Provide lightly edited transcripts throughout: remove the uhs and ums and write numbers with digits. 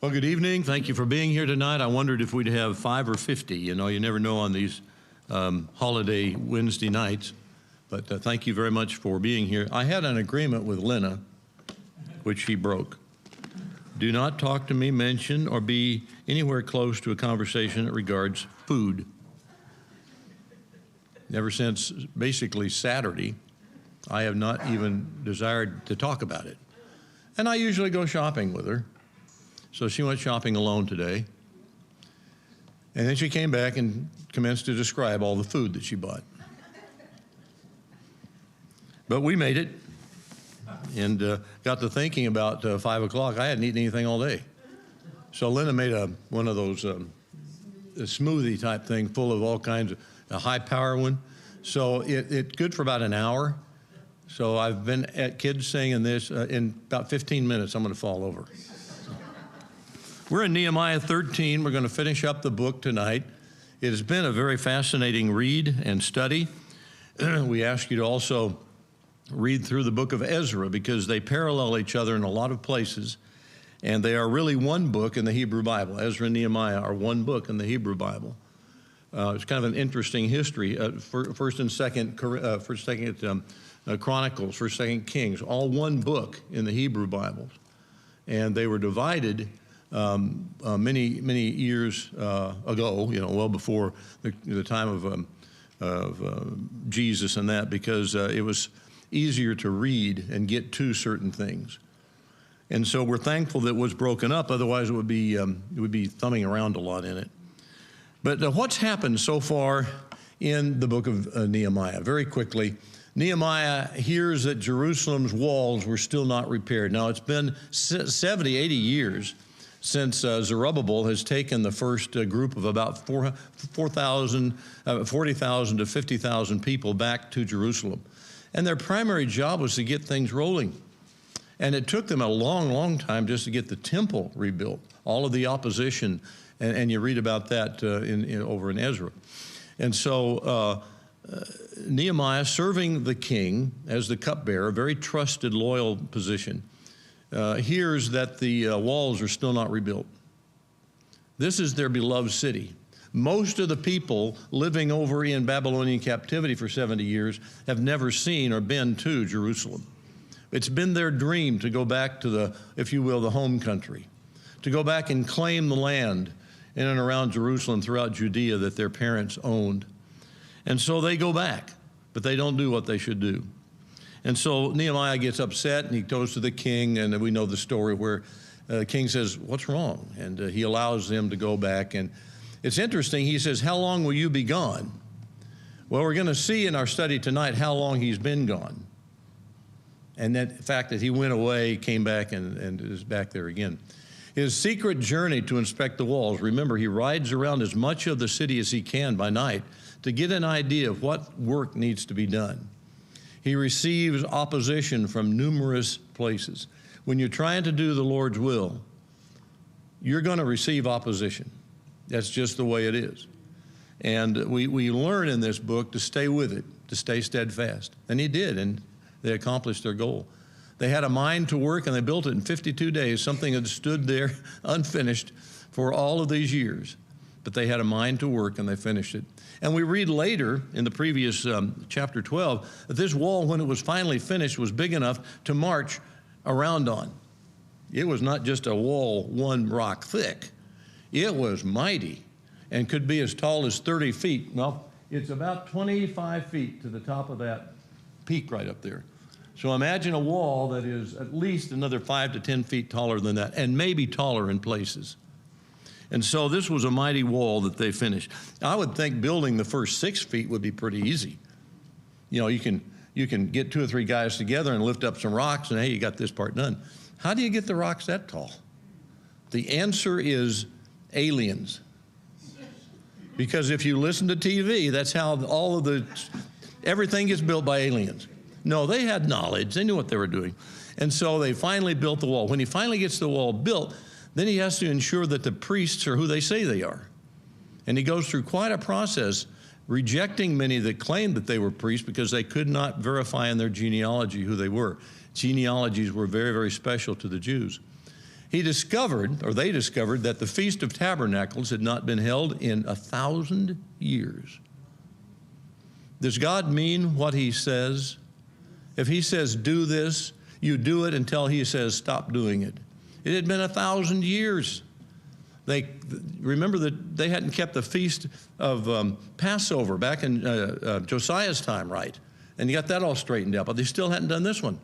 Well, good evening. Thank you for being here tonight. I wondered if we'd have 5 or 50. You know, you never know on these holiday Wednesday nights. But thank you very much for being here. I had an agreement with Lena, which she broke. Do not talk to me, mention, or be anywhere close to a conversation that regards food. Ever since basically Saturday, I have not even desired to talk about it. And I usually go shopping with her. So she went shopping alone today. And then she came back and commenced to describe all the food that she bought. But we made it and got to thinking about 5 o'clock. I hadn't eaten anything all day. So Linda made one of those a smoothie type thing full of all kinds of a high power one. So it's good for about an hour. So I've been at kids saying this, in about 15 minutes I'm going to fall over. We're in Nehemiah 13. We're going to finish up the book tonight. It has been a very fascinating read and study. We ask you to also read through the book of Ezra because they parallel each other in a lot of places, and they are really one book in the Hebrew Bible. Ezra and Nehemiah are one book in the Hebrew Bible. It's kind of an interesting history. First and Second Chronicles, First, Second Kings, all one book in the Hebrew Bible, and they were divided many years ago, you know, well before the time of Jesus and that, because it was easier to read and get to certain things. And so we're thankful that it was broken up. Otherwise, it would be thumbing around a lot in it. But what's happened so far in the book of Nehemiah? Very quickly, Nehemiah hears that Jerusalem's walls were still not repaired. Now, it's been 70, 80 years since Zerubbabel has taken the first group of about 40,000 to 50,000 people back to Jerusalem. And their primary job was to get things rolling. And it took them a long time just to get the temple rebuilt, all of the opposition, and you read about that over in Ezra. And so Nehemiah, serving the king as the cupbearer, a very trusted, loyal position, hears that the walls are still not rebuilt. This is their beloved city. Most of the people living over in Babylonian captivity for 70 years have never seen or been to Jerusalem. It's been their dream to go back to the, if you will, the home country, to go back and claim the land in and around Jerusalem throughout Judea that their parents owned. And so they go back, but they don't do what they should do. And so Nehemiah gets upset, and he goes to the king, and we know the story where the king says, "What's wrong?" And he allows them to go back. And it's interesting, he says, "How long will you be gone?" Well, we're going to see in our study tonight how long he's been gone. And that fact that he went away, came back, and is back there again. His secret journey to inspect the walls, remember, he rides around as much of the city as he can by night to get an idea of what work needs to be done. He receives opposition from numerous places. When you're trying to do the Lord's will, you're going to receive opposition. That's just the way it is. And we learn in this book to stay with it, to stay steadfast. And he did, and they accomplished their goal. They had a mind to work, and they built it in 52 days, something that stood there unfinished for all of these years. But they had a mind to work, and they finished it. And we read later in the previous chapter 12 that this wall, when it was finally finished, was big enough to march around on. It was not just a wall one rock thick. It was mighty and could be as tall as 30 feet. Well, it's about 25 feet to the top of that peak right up there. So imagine a wall that is at least another 5 to 10 feet taller than that, and maybe taller in places. And so this was a mighty wall that they finished. I would think building the first 6 feet would be pretty easy. You know, you can get 2 or 3 guys together and lift up some rocks, and hey, you got this part done. How do you get the rocks that tall? The answer is aliens. Because if you listen to TV, that's how everything gets built by aliens. No, they had knowledge. They knew what they were doing. And so they finally built the wall. When he finally gets the wall built, then he has to ensure that the priests are who they say they are. And he goes through quite a process, rejecting many that claimed that they were priests because they could not verify in their genealogy who they were. Genealogies were very, very special to the Jews. He discovered, or they discovered, that the Feast of Tabernacles had not been held in 1,000 years. Does God mean what he says? If he says do this, you do it until he says stop doing it. It had been 1,000 years. Remember that they hadn't kept the feast of Passover back in Josiah's time, right? And you got that all straightened out, but they still hadn't done this one.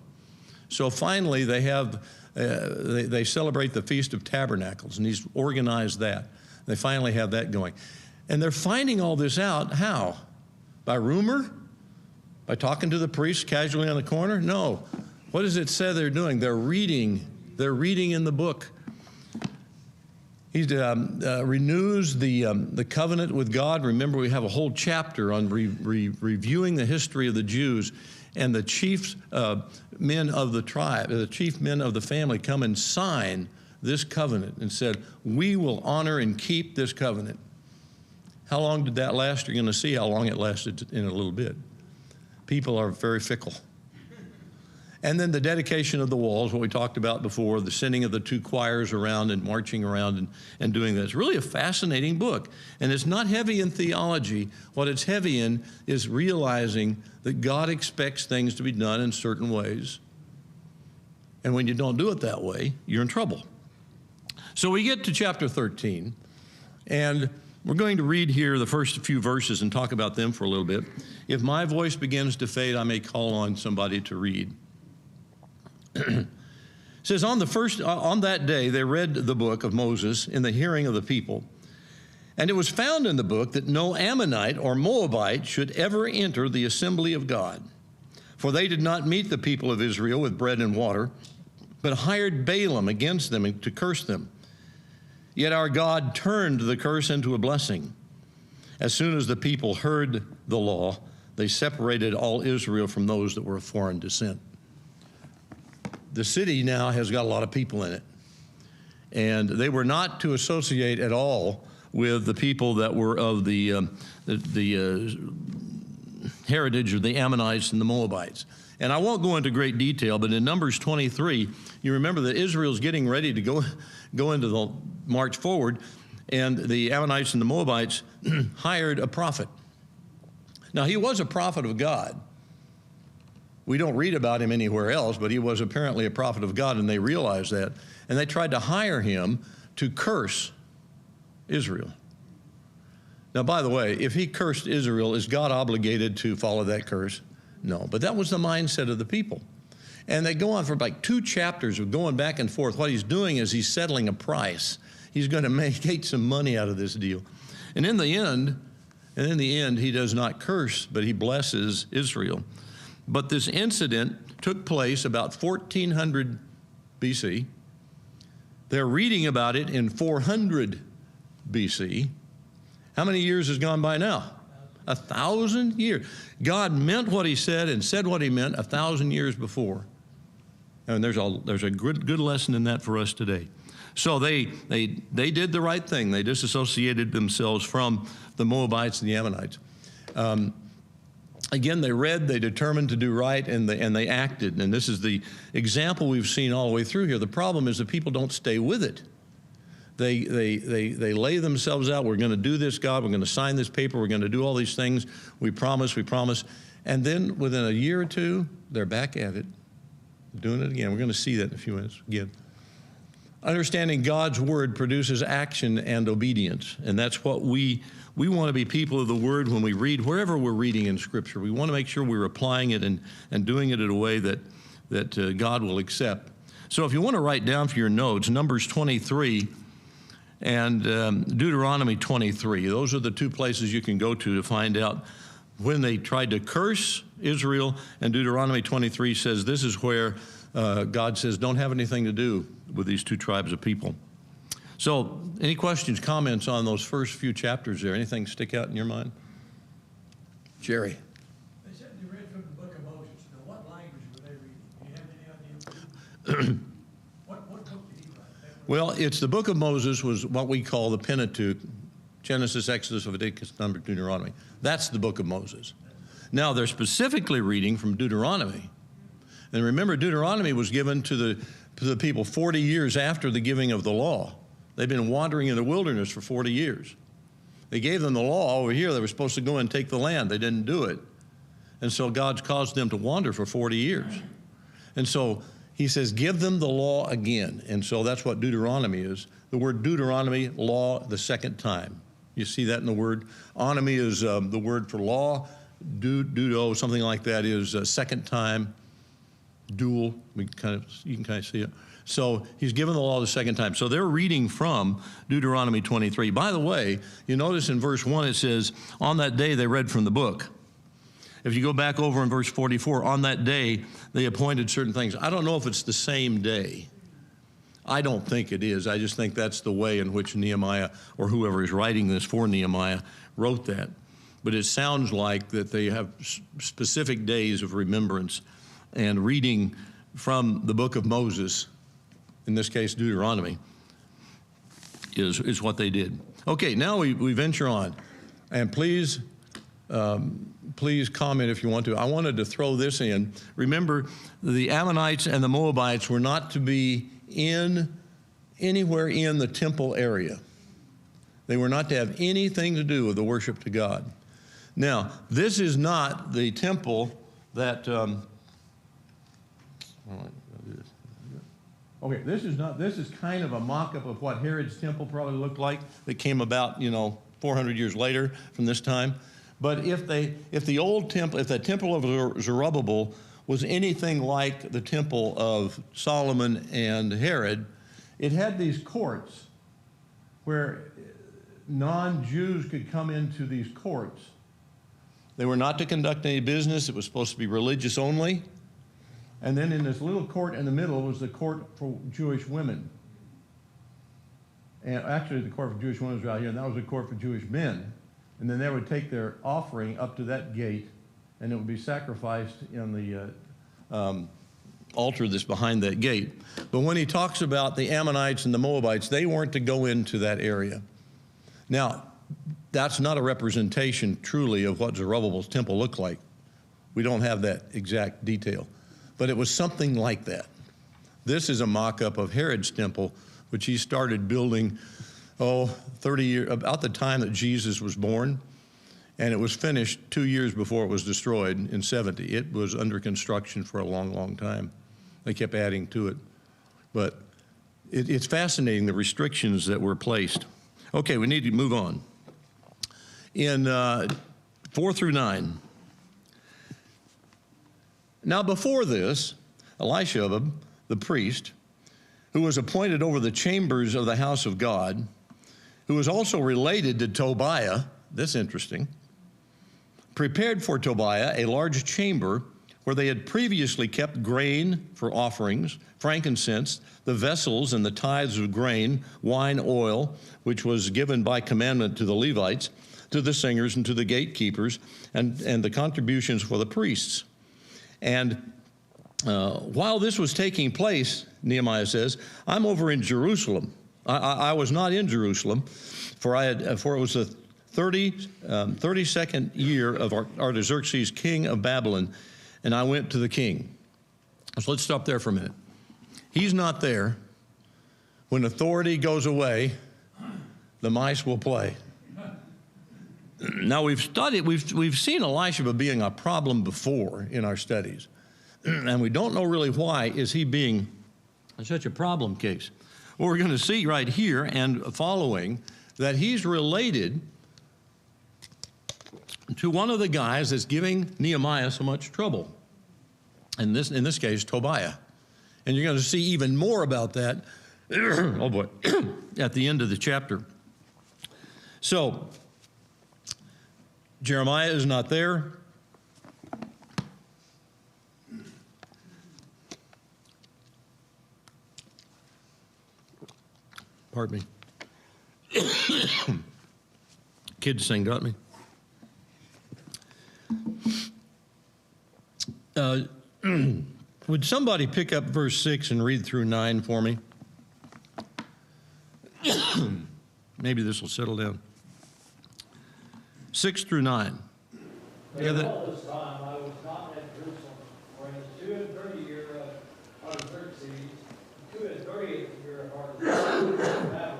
So finally, they have they celebrate the Feast of Tabernacles, and he's organized that. They finally have that going, and they're finding all this out. How? By rumor? By talking to the priests casually on the corner? No. What does it say they're doing? They're reading. They're reading in the book. He renews the covenant with God. Remember, we have a whole chapter on reviewing the history of the Jews, and the chief men of the tribe, the chief men of the family come and sign this covenant and said, we will honor and keep this covenant. How long did that last? You're going to see how long it lasted in a little bit. People are very fickle. And then the dedication of the walls, what we talked about before, the sending of the two choirs around and marching around and doing that. It's really a fascinating book. And it's not heavy in theology. What it's heavy in is realizing that God expects things to be done in certain ways. And when you don't do it that way, you're in trouble. So we get to chapter 13, and we're going to read here the first few verses and talk about them for a little bit. If my voice begins to fade, I may call on somebody to read. It says, on that day, they read the book of Moses in the hearing of the people. And it was found in the book that no Ammonite or Moabite should ever enter the assembly of God. For they did not meet the people of Israel with bread and water, but hired Balaam against them to curse them. Yet our God turned the curse into a blessing. As soon as the people heard the law, they separated all Israel from those that were of foreign descent. The city now has got a lot of people in it. And they were not to associate at all with the people that were of the heritage of the Ammonites and the Moabites. And I won't go into great detail, but in Numbers 23, you remember that Israel's getting ready to go into the march forward, and the Ammonites and the Moabites hired a prophet. Now, he was a prophet of God. We don't read about him anywhere else, but he was apparently a prophet of God, and they realized that. And they tried to hire him to curse Israel. Now, by the way, if he cursed Israel, is God obligated to follow that curse? No, but that was the mindset of the people. And they go on for like 2 chapters of going back and forth. What he's doing is he's settling a price. He's going to make some money out of this deal. And in the end, he does not curse, but he blesses Israel. But this incident took place about 1400 BC. They're reading about it in 400 BC. How many years has gone by now? 1,000 years. God meant what he said and said what he meant 1,000 years before. And there's a good lesson in that for us today. So they did the right thing. They disassociated themselves from the Moabites and the Ammonites. Again, they read, they determined to do right, and they acted. And this is the example we've seen all the way through here. The problem is that people don't stay with it. They lay themselves out. We're going to do this, God. We're going to sign this paper. We're going to do all these things. We promise. And then within a year or two, they're back at it, doing it again. We're going to see that in a few minutes again. Understanding God's word produces action and obedience. And that's what we want to be people of the word when we read, wherever we're reading in Scripture. We want to make sure we're applying it and doing it in a way that God will accept. So if you want to write down for your notes, Numbers 23 and Deuteronomy 23. Those are the 2 places you can go to find out when they tried to curse Israel. And Deuteronomy 23 says this is where God says don't have anything to do with these 2 tribes of people. So any questions, comments on those first few chapters there? Anything stick out in your mind? Jerry. They said they read from the book of Moses. Now, what language were they reading? Do you have any idea? What book did he write? Well, it's the book of Moses was what we call the Pentateuch, Genesis, Exodus, Leviticus, Numbers, Deuteronomy. That's the book of Moses. Now, they're specifically reading from Deuteronomy. And remember, Deuteronomy was given to the people 40 years after the giving of the law. They've been wandering in the wilderness for 40 years. They gave them the law over here. They were supposed to go and take the land. They didn't do it. And so God's caused them to wander for 40 years. And so he says, give them the law again. And so that's what Deuteronomy is. The word Deuteronomy, law, the second time. You see that in the word. Onomy is the word for law. Deuto, something like that, is second time. Dual, you can kind of see it. So he's given the law the second time. So they're reading from Deuteronomy 23. By the way, you notice in verse 1 it says, on that day they read from the book. If you go back over in verse 44, on that day they appointed certain things. I don't know if it's the same day. I don't think it is. I just think that's the way in which Nehemiah, or whoever is writing this for Nehemiah, wrote that. But it sounds like that they have specific days of remembrance, and reading from the book of Moses, in this case Deuteronomy, is what they did. Okay, now we venture on. And please comment if you want to. I wanted to throw this in. Remember, the Ammonites and the Moabites were not to be anywhere in the temple area. They were not to have anything to do with the worship to God. Now, this is not the temple that... Okay, this is kind of a mock-up of what Herod's temple probably looked like that came about, 400 years later from this time. But if the temple of Zerubbabel was anything like the temple of Solomon and Herod, it had these courts where non-Jews could come into these courts. They were not to conduct any business. It was supposed to be religious only. And then in this little court in the middle was the court for Jewish women. And actually the court for Jewish women was right here, and that was the court for Jewish men. And then they would take their offering up to that gate, and it would be sacrificed in the altar that's behind that gate. But when he talks about the Ammonites and the Moabites, they weren't to go into that area. Now, that's not a representation truly of what Zerubbabel's temple looked like. We don't have that exact detail. But it was something like that. This is a mock-up of Herod's temple, which he started building, 30 years, about the time that Jesus was born. And it was finished 2 years before it was destroyed in 70. It was under construction for a long, long time. They kept adding to it. But it's fascinating, the restrictions that were placed. Okay, we need to move on. In 4 through 9. Now before this, Elisha, the priest, who was appointed over the chambers of the house of God, who was also related to Tobiah, this interesting, prepared for Tobiah a large chamber where they had previously kept grain for offerings, frankincense, the vessels and the tithes of grain, wine, oil, which was given by commandment to the Levites, to the singers and to the gatekeepers, and the contributions for the priests. And while this was taking place, Nehemiah says, I'm over in Jerusalem. I was not in Jerusalem, for it was the 32nd year of Artaxerxes, king of Babylon, and I went to the king. So let's stop there for a minute. He's not there. When authority goes away, the mice will play. Now we've seen Elisha being a problem before in our studies, and we don't know really why is he being such a problem case. Well, we're going to see right here and following that he's related to one of the guys that's giving Nehemiah so much trouble. And in this case, Tobiah. And you're going to see even more about that, oh boy, at the end of the chapter. So, Jeremiah is not there. Pardon me. Kids sing, got me. Would somebody pick up verse 6 and read through 9 for me? Maybe this will settle down. 6 through 9. But all this time I was not at Jerusalem, for in the 32 year 3 in the year of our Babylon,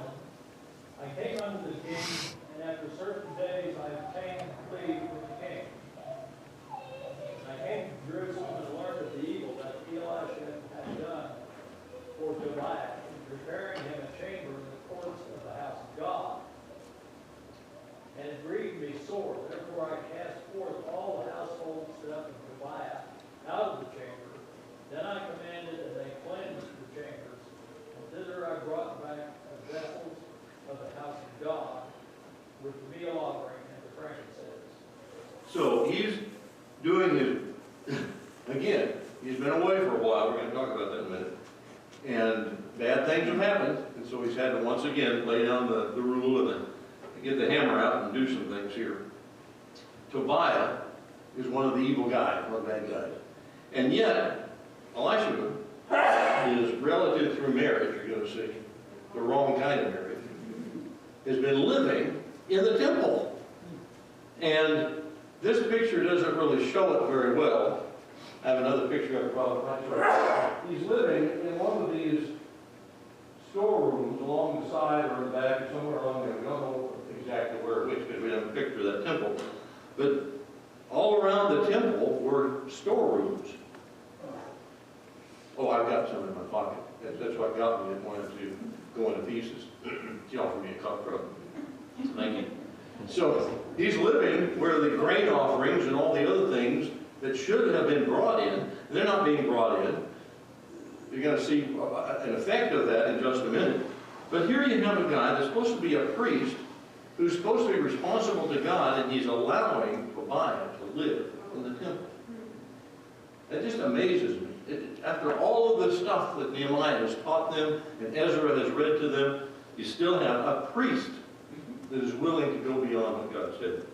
I came unto the king, and after certain days I obtained leave with the king. And I came to Jerusalem and learned of the evil that Elisha had done for Tobiah, in preparing him a chamber in the courts of the house of God. And it grieved me sore. Therefore I cast forth all the household stuff of Tobiah out of the chamber. Then I commanded, and they cleansed the chambers. And thither I brought back the vessels of the house of God with the meal offering and the frankincense. So he's doing his, again, he's been away for a while. We're going to talk about that in a minute. And bad things have happened. And so he's had to once again lay down the rule and get the hammer out and do some things here. Tobiah is one of the evil guys, one of the bad guys. And yet, Elisha is relative through marriage, you're going to see, the wrong kind of marriage, has been living in the temple. And this picture doesn't really show it very well. I have another picture of it probably. He's living in one of these storerooms along the side or in the back or somewhere along there. We don't know exactly where which because we have a picture of that temple. But all around the temple were storerooms. Oh, I've got some in my pocket. That's what got me. I wanted to go into pieces. She offered me a cup of. Thank you. So he's living where the grain offerings and all the other things that should have been brought in, they're not being brought in. You're going to see an effect of that in just a minute. But here you have a guy that's supposed to be a priest who's supposed to be responsible to God, and he's allowing Tobiah to live in the temple. That just amazes me. After all of the stuff that Nehemiah has taught them and Ezra has read to them, you still have a priest that is willing to go beyond what God said.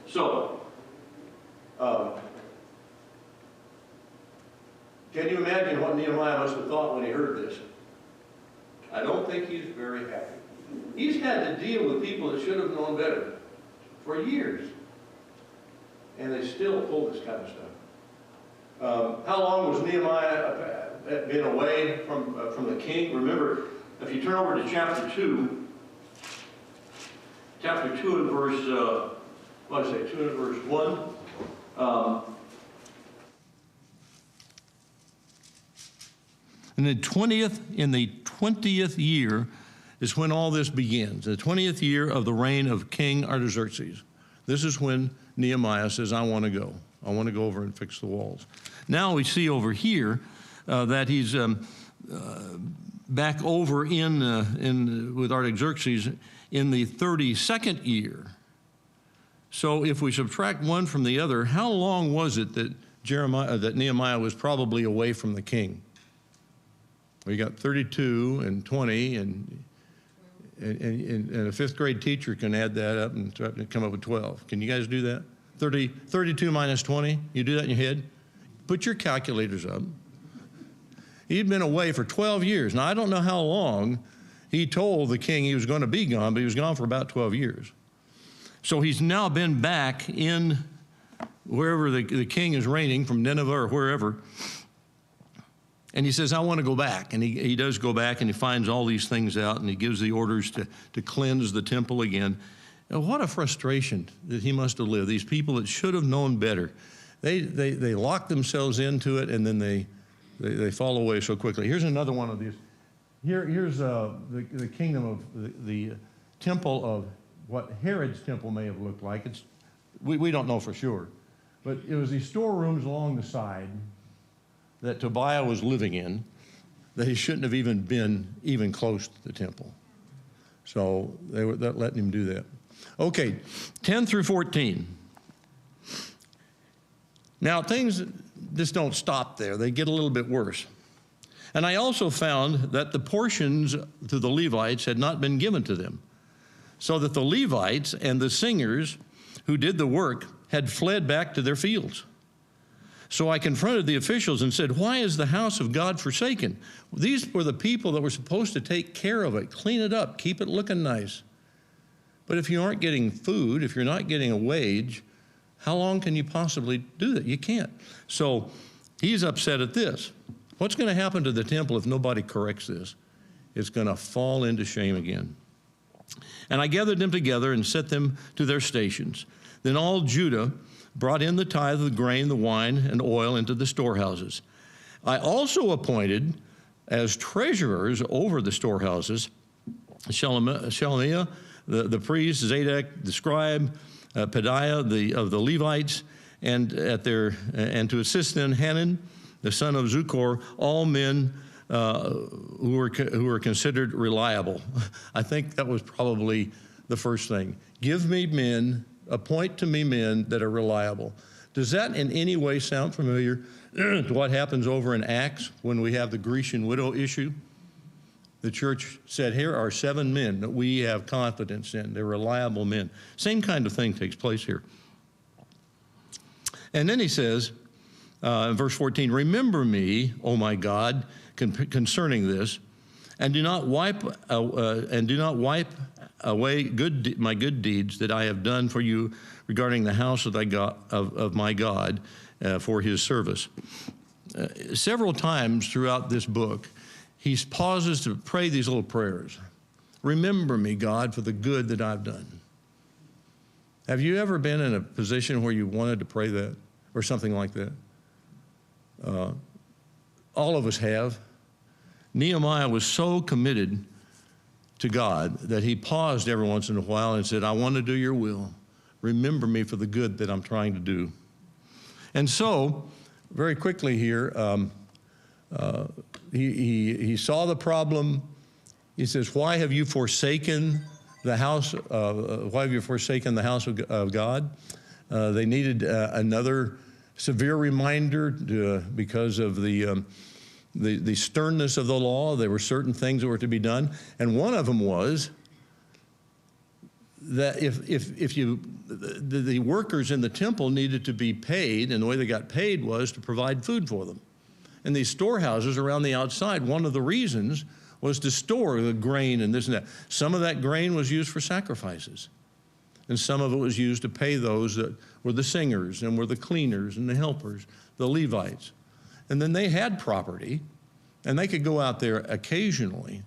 So, can you imagine what Nehemiah must have thought when he heard this? I don't think he's very happy. He's had to deal with people that should have known better for years. And they still pull this kind of stuff. How long was Nehemiah been away from the king? Remember, if you turn over to chapter 2 and verse, 2 and verse 1. In the 20th year is when all this begins. The 20th year of the reign of King Artaxerxes. This is when Nehemiah says, I want to go. I want to go over and fix the walls. Now we see over here that he's back over with Artaxerxes in the 32nd year. So if we subtract one from the other, how long was it that Nehemiah was probably away from the king? We got 32 and 20, and a fifth grade teacher can add that up and try to come up with 12. Can you guys do that? 32 minus 20, you do that in your head? Put your calculators up. He'd been away for 12 years. Now, I don't know how long he told the king he was going to be gone, but he was gone for about 12 years. So he's now been back in wherever the king is reigning, from Nineveh or wherever. And he says, I want to go back. And he does go back, and he finds all these things out, and he gives the orders to cleanse the temple again. And what a frustration that he must have lived. These people that should have known better. They lock themselves into it, and then they fall away so quickly. Here's another one of these. Here's the kingdom of the temple of what Herod's temple may have looked like. We don't know for sure. But it was these storerooms along the side that Tobiah was living in, that he shouldn't have even been even close to the temple. So they were letting him do that. Okay, 10 through 14. Now things just don't stop there. They get a little bit worse. And I also found that the portions to the Levites had not been given to them, so that the Levites and the singers who did the work had fled back to their fields. So I confronted the officials and said, why is the house of God forsaken? These were the people that were supposed to take care of it, clean it up, keep it looking nice. But if you aren't getting food, if you're not getting a wage, how long can you possibly do that? You can't. So he's upset at this. What's going to happen to the temple if nobody corrects this? It's going to fall into shame again. And I gathered them together and set them to their stations. Then all Judah brought in the tithe of the grain, the wine, and oil into the storehouses. I also appointed as treasurers over the storehouses Shelemiah, the priest, Zadok, the scribe, Pedaiah, of the Levites, and to assist them Hanan, the son of Zuccor, all men who were considered reliable. I think that was probably the first thing. Give me men, appoint to me men that are reliable. Does that in any way sound familiar to what happens over in Acts when we have the Grecian widow issue? The church said, here are 7 men that we have confidence in. They're reliable men. Same kind of thing takes place here. And then he says, in verse 14, remember me, O my God, concerning this, and do not wipe away my good deeds that I have done for you regarding the house of my God for his service. Several times throughout this book, he pauses to pray these little prayers. Remember me, God, for the good that I've done. Have you ever been in a position where you wanted to pray that or something like that? All of us have. Nehemiah was so committed to God that he paused every once in a while and said, I want to do your will. Remember me for the good that I'm trying to do. And so, very quickly here, he saw the problem. He says, why have you forsaken the house? Why have you forsaken the house of God? They needed another severe reminder because of the sternness of the law. There were certain things that were to be done, and one of them was that the workers in the temple needed to be paid, and the way they got paid was to provide food for them. And these storehouses around the outside, one of the reasons was to store the grain and this and that. Some of that grain was used for sacrifices, and some of it was used to pay those that were the singers and were the cleaners and the helpers, the Levites. And then they had property, and they could go out there occasionally,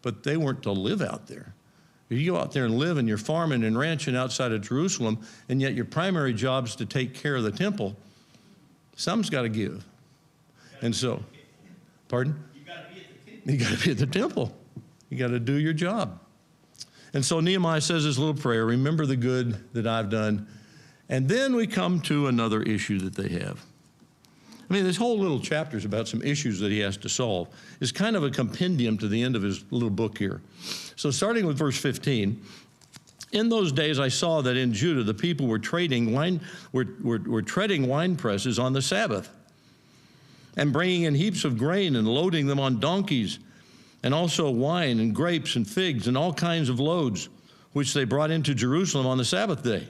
but they weren't to live out there. If you go out there and live and you're farming and ranching outside of Jerusalem, and yet your primary job is to take care of the temple, something's got to give. And so, pardon? You got to be at the temple. You got to do your job. And so Nehemiah says this little prayer, remember the good that I've done. And then we come to another issue that they have. I mean, this whole little chapter is about some issues that he has to solve. It's kind of a compendium to the end of his little book here. So starting with verse 15, in those days I saw that in Judah the people were treading wine presses on the Sabbath, and bringing in heaps of grain and loading them on donkeys, and also wine and grapes and figs and all kinds of loads, which they brought into Jerusalem on the Sabbath day.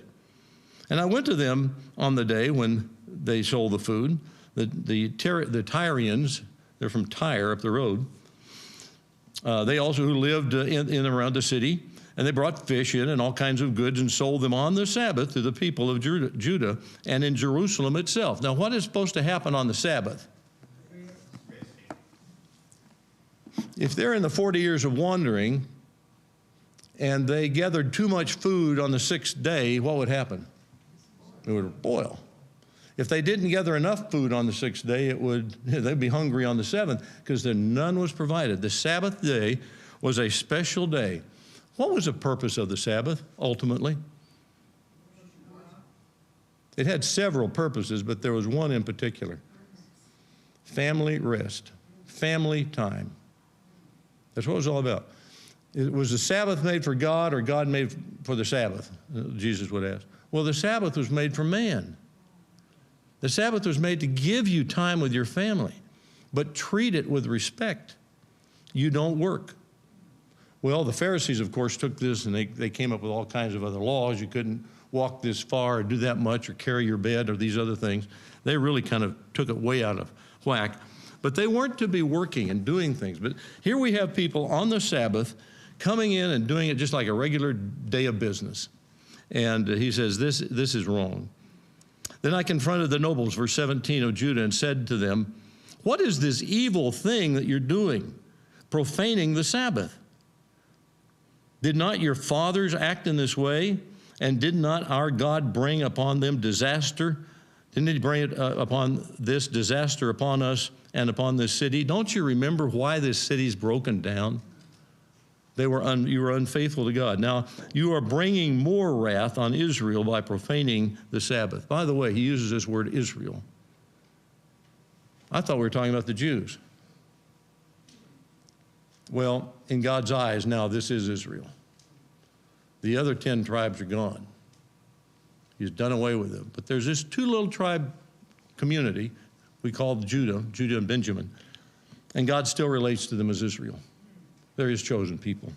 And I went to them on the day when they sold the food. The Tyrians, they're from Tyre up the road, they also who lived in and around the city, and they brought fish in and all kinds of goods and sold them on the Sabbath to the people of Judah and in Jerusalem itself. Now, what is supposed to happen on the Sabbath? If they're in the 40 years of wandering and they gathered too much food on the 6th day, what would happen? It would boil. If they didn't gather enough food on the 6th day, they'd be hungry on the 7th because none was provided. The Sabbath day was a special day. What was the purpose of the Sabbath, ultimately? It had several purposes, but there was one in particular. Family rest, family time. That's what it was all about. Was the Sabbath made for God or God made for the Sabbath? Jesus would ask. Well, the Sabbath was made for man. The Sabbath was made to give you time with your family, but treat it with respect. You don't work. Well, the Pharisees, of course, took this and they came up with all kinds of other laws. You couldn't walk this far or do that much or carry your bed or these other things. They really kind of took it way out of whack. But they weren't to be working and doing things. But here we have people on the Sabbath coming in and doing it just like a regular day of business. And he says, this is wrong. Then I confronted the nobles, verse 17, of Judah and said to them, What is this evil thing that you're doing, profaning the Sabbath? Did not your fathers act in this way? And did not our God bring upon them disaster? Didn't he bring it upon this disaster upon us and upon this city? Don't you remember why this city's broken down? You were unfaithful to God. Now, you are bringing more wrath on Israel by profaning the Sabbath. By the way, he uses this word Israel. I thought we were talking about the Jews. Well, in God's eyes, now this is Israel. The other 10 tribes are gone. He's done away with them. But there's this two little tribe community we call Judah and Benjamin. And God still relates to them as Israel. They're his chosen people.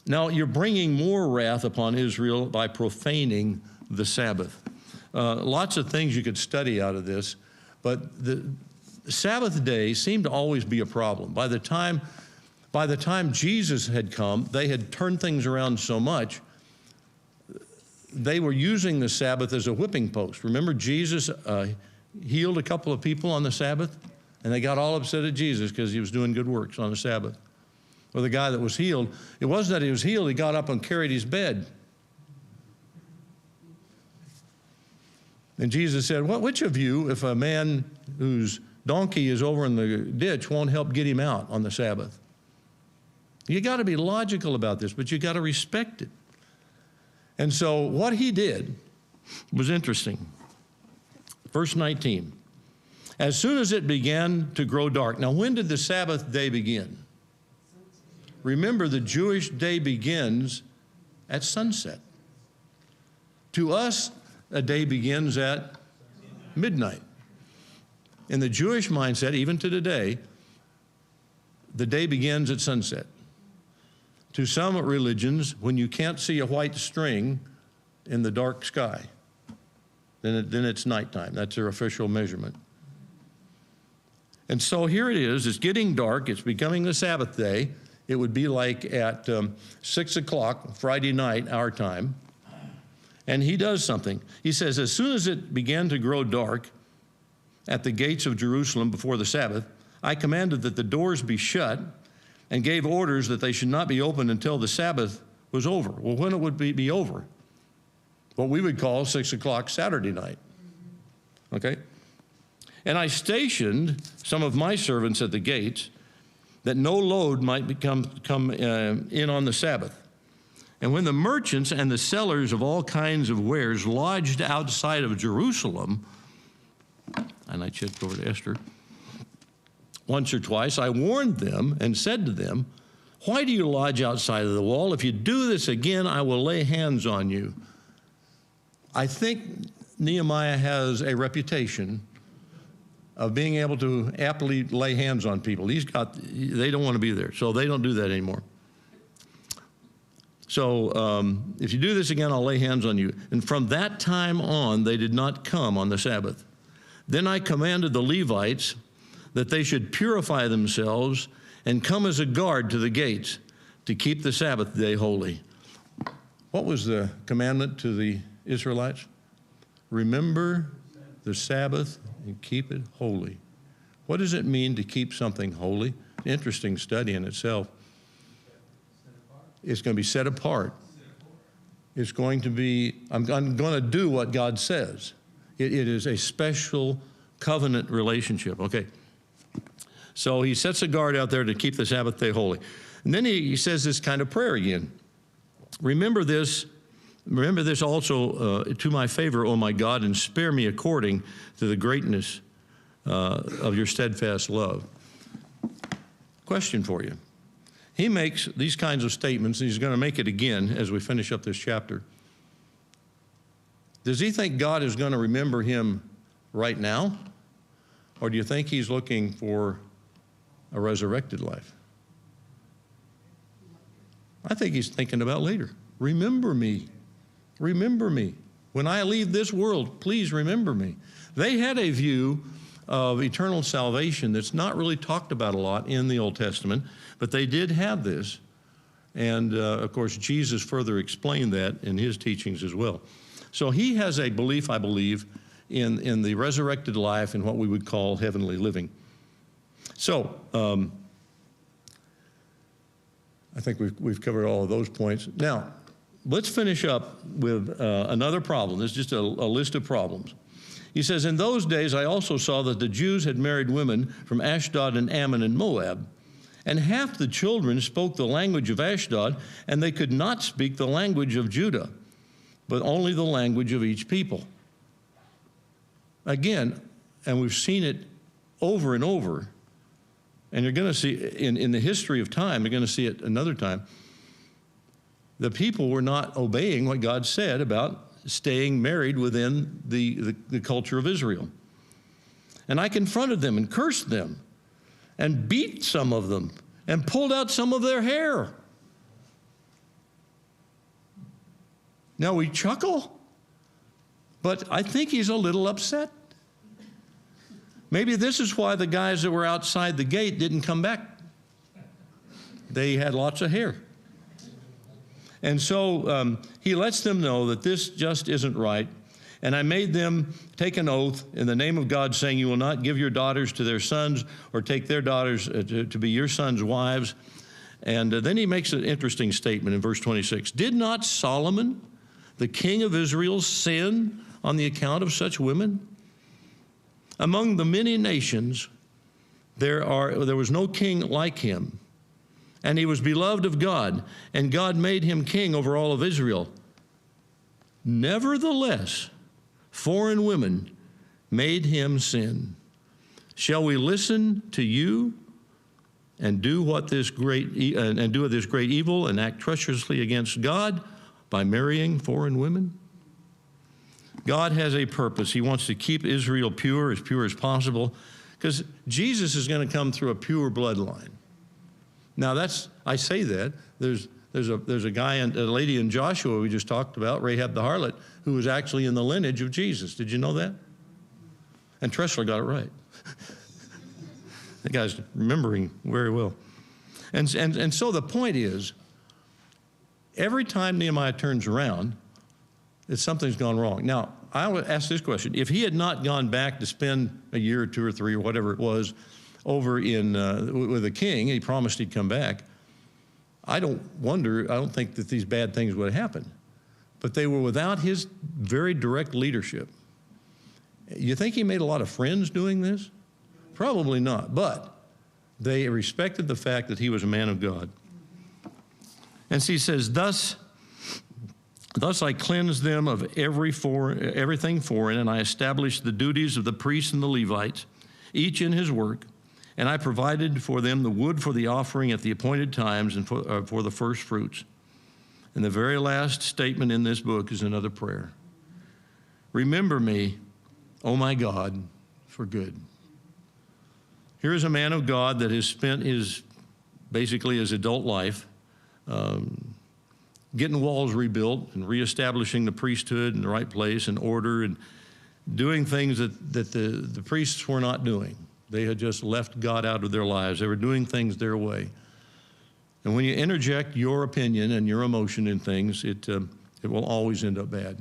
Now, you're bringing more wrath upon Israel by profaning the Sabbath. Lots of things you could study out of this, but the Sabbath day seemed to always be a problem. By the time Jesus had come, they had turned things around so much, they were using the Sabbath as a whipping post. Remember, Jesus healed a couple of people on the Sabbath, and they got all upset at Jesus because he was doing good works on the Sabbath. Well, the guy that was healed, it wasn't that he was healed, he got up and carried his bed. And Jesus said, well, which of you, if a man whose donkey is over in the ditch, won't help get him out on the Sabbath? You got to be logical about this, but you got to respect it. And so what he did was interesting. Verse 19. As soon as it began to grow dark. Now, when did the Sabbath day begin? Remember, the Jewish day begins at sunset. To us, a day begins at midnight. In the Jewish mindset, even to today, the day begins at sunset. To some religions, when you can't see a white string in the dark sky, then it's nighttime. That's their official measurement. And so here it is. It's getting dark. It's becoming the Sabbath day. It would be like at 6 o'clock Friday night, our time. And he does something. He says, as soon as it began to grow dark at the gates of Jerusalem before the Sabbath, I commanded that the doors be shut and gave orders that they should not be opened until the Sabbath was over. Well, when it would be over? What we would call 6 o'clock Saturday night. Okay? And I stationed some of my servants at the gates that no load might come in on the Sabbath. And when the merchants and the sellers of all kinds of wares lodged outside of Jerusalem, and I checked over to Esther, once or twice, I warned them and said to them, why do you lodge outside of the wall? If you do this again, I will lay hands on you. I think Nehemiah has a reputation of being able to aptly lay hands on people. They don't want to be there, so they don't do that anymore. So if you do this again, I'll lay hands on you. And from that time on, they did not come on the Sabbath. Then I commanded the Levites that they should purify themselves and come as a guard to the gates to keep the Sabbath day holy. What was the commandment to the Israelites? Remember the Sabbath and keep it holy. What does it mean to keep something holy? Interesting study in itself. It's going to be set apart. It's going to be, I'm going to do what God says. It is a special covenant relationship. Okay. So he sets a guard out there to keep the Sabbath day holy. And then he says this kind of prayer again. Remember this also to my favor, O my God, and spare me according to the greatness of your steadfast love. Question for you. He makes these kinds of statements, and he's going to make it again as we finish up this chapter. Does he think God is going to remember him right now? Or do you think he's looking for a resurrected life? I think he's thinking about later. Remember me. Remember me. When I leave this world, please remember me. They had a view of eternal salvation that's not really talked about a lot in the Old Testament, but they did have this. And, of course, Jesus further explained that in his teachings as well. So he has a belief, I believe, in the resurrected life and what we would call heavenly living. So, I think we've covered all of those points. Now, let's finish up with another problem. This is just a list of problems. He says, in those days I also saw that the Jews had married women from Ashdod and Ammon and Moab, and half the children spoke the language of Ashdod, and they could not speak the language of Judah, but only the language of each people. Again, and we've seen it over and over, and you're going to see in the history of time, you're going to see it another time, the people were not obeying what God said about staying married within the culture of Israel. And I confronted them and cursed them and beat some of them and pulled out some of their hair. Now we chuckle, but I think he's a little upset. Maybe this is why the guys that were outside the gate didn't come back. They had lots of hair. And so he lets them know that this just isn't right. And I made them take an oath in the name of God, saying, you will not give your daughters to their sons or take their daughters to be your sons' wives. And then he makes an interesting statement in verse 26. Did not Solomon, the king of Israel, sin on the account of such women? Among the many nations, there was no king like him. And he was beloved of God, and God made him king over all of Israel. Nevertheless, foreign women made him sin. Shall we listen to you and do this great evil and act treacherously against God by marrying foreign women? God has a purpose. He wants to keep Israel pure as possible, because Jesus is going to come through a pure bloodline. Now I say that. There's a guy, a lady in Joshua we just talked about, Rahab the harlot, who was actually in the lineage of Jesus. Did you know that? And Tressler got it right. That guy's remembering very well. And so the point is, every time Nehemiah turns around, something's gone wrong. Now, I would ask this question. If he had not gone back to spend a year or two or three or whatever it was over with the king, he promised he'd come back, I don't think that these bad things would have happened. But they were without his very direct leadership. You think he made a lot of friends doing this? Probably not. But they respected the fact that he was a man of God. And so he says, Thus I cleansed them of everything foreign, and I established the duties of the priests and the Levites, each in his work. And I provided for them the wood for the offering at the appointed times and for the first fruits. And the very last statement in this book is another prayer. Remember me, O my God, for good. Here is a man of God that has spent his adult life getting walls rebuilt and reestablishing the priesthood in the right place and order and doing things that the priests were not doing. They had just left God out of their lives. They were doing things their way. And when you interject your opinion and your emotion in things, it will always end up bad.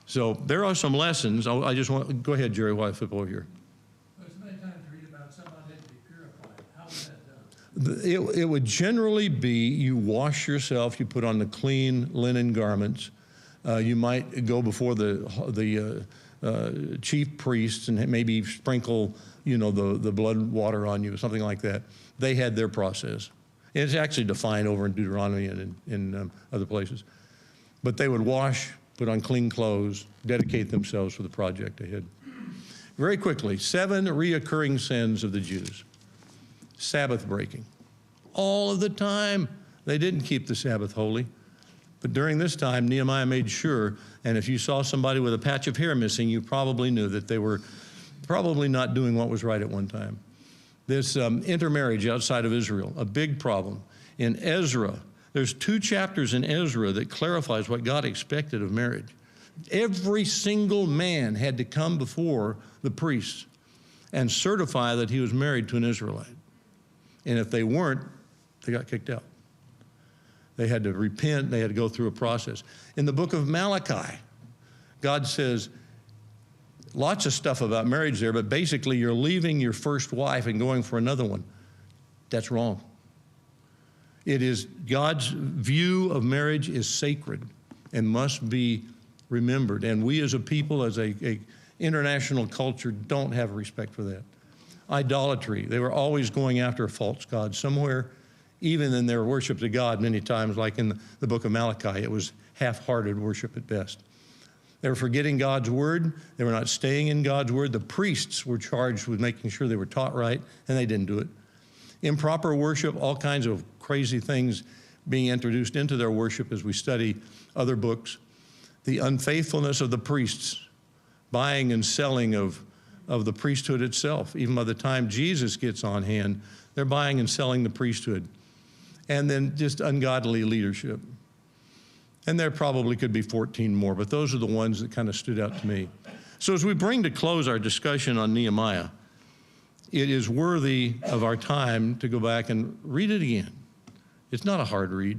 So there are some lessons. I just want, go ahead, Jerry, while I flip over here. There's many times you read about someone that to be purified. How is that done? It would generally be you wash yourself, you put on the clean linen garments. You might go before the chief priests and maybe sprinkle, the blood water on you, something like that. They had their process. It's actually defined over in Deuteronomy and in other places. But they would wash, put on clean clothes, dedicate themselves for the project ahead. Very quickly, 7 reoccurring sins of the Jews. Sabbath-breaking. All of the time, they didn't keep the Sabbath holy. But during this time, Nehemiah made sure, and if you saw somebody with a patch of hair missing, you probably knew that they were probably not doing what was right at one time. This intermarriage outside of Israel, a big problem. In Ezra, there's 2 chapters in Ezra that clarifies what God expected of marriage. Every single man had to come before the priests and certify that he was married to an Israelite. And if they weren't, they got kicked out. They had to repent. They had to go through a process. In the book of Malachi, God says, lots of stuff about marriage there, but basically you're leaving your first wife and going for another one. That's wrong. It is God's view of marriage is sacred and must be remembered. And we as a people, as a international culture, don't have respect for that. Idolatry. They were always going after a false god somewhere, even in their worship to God many times, like in the book of Malachi. It was half-hearted worship at best. They were forgetting God's word. They were not staying in God's word. The priests were charged with making sure they were taught right, and they didn't do it. Improper worship, all kinds of crazy things being introduced into their worship as we study other books. The unfaithfulness of the priests, buying and selling of the priesthood itself. Even by the time Jesus gets on hand, they're buying and selling the priesthood. And then just ungodly leadership. And there probably could be 14 more, but those are the ones that kind of stood out to me. So as we bring to close our discussion on Nehemiah, it is worthy of our time to go back and read it again. It's not a hard read.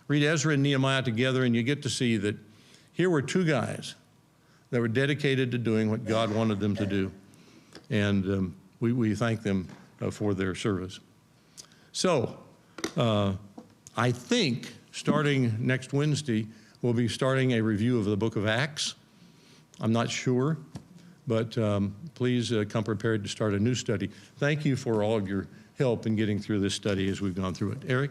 Read Ezra and Nehemiah together, and you get to see that here were two guys that were dedicated to doing what God wanted them to do. And we thank them for their service. So I think starting next Wednesday, we'll be starting a review of the book of Acts. I'm not sure, but please come prepared to start a new study. Thank you for all of your help in getting through this study as we've gone through it. Eric?